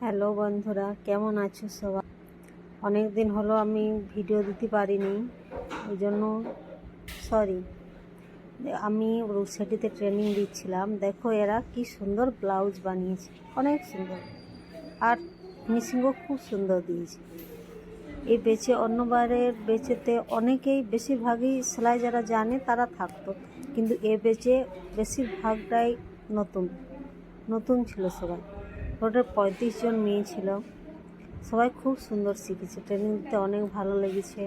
Hello বন্ধুরা, কেমন আছো সবাই? অনেক দিন হলো আমি ভিডিও দিতে পারিনি, ওই জন্য সরি। আমি রুকসাটিতে ট্রেনিং দিচ্ছিলাম। দেখো এরা কি সুন্দর ব্লাউজ বানিয়েছে, অনেক সুন্দর, আর ফিনিশিংও খুব সুন্দর দিয়েছে। এই বেচে অন্যবারের বেচেতে অনেকেই বেশিরভাগই সেলাই যারা জানে তারা থাকতো, কিন্তু এ বেচে বেশিরভাগটাই নতুন নতুন ছিল সবাই। ওটার 35 জন মেয়ে ছিল, সবাই খুব সুন্দর শিখেছে। ট্রেনিং দিতে অনেক ভালো লেগেছে।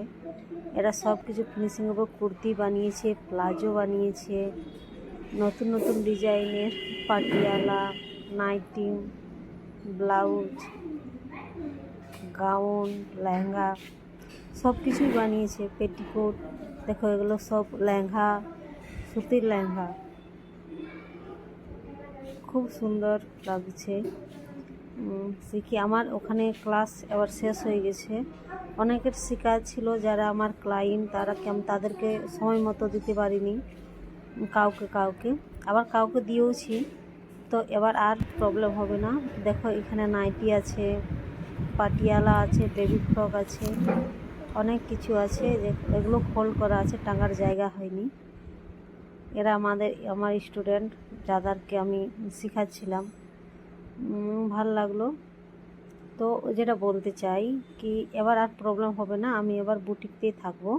এরা সব কিছু ফিনিশিংয়ের উপর কুর্তি বানিয়েছে, প্লাজো বানিয়েছে, নতুন নতুন ডিজাইনের Patiala, nighty, blouse, gown, lehenga সব কিছুই বানিয়েছে। পেটিকোট, দেখো এগুলো সব লেহেঙ্গা, সুতির লেহেঙ্গা, খুব সুন্দর লাগছে। শিখি আমার ওখানে ক্লাস এবার শেষ হয়ে গেছে। অনেকের শিকায়ত ছিল যারা আমার ক্লায়েন্ট, তাদেরকে সময় মতো দিতে পারিনি, কাউকে আবার কাউকে দিয়েওছি। তো এবার আর প্রবলেম হবে না। দেখো এখানে নাইটি আছে, পাটিয়ালা আছে, বেবি ফ্রক আছে, অনেক কিছু আছে। এগুলো ফোল্ড করা আছে, টাঙার জায়গা হয়নি। এরা আমার স্টুডেন্ট, যাদেরকে আমি শেখাচ্ছিলাম। ভালো লাগলো। তো যেটা বলতে চাই কি, এবার আর প্রবলেম হবে না, আমি এবার বুটিকতেই থাকবো।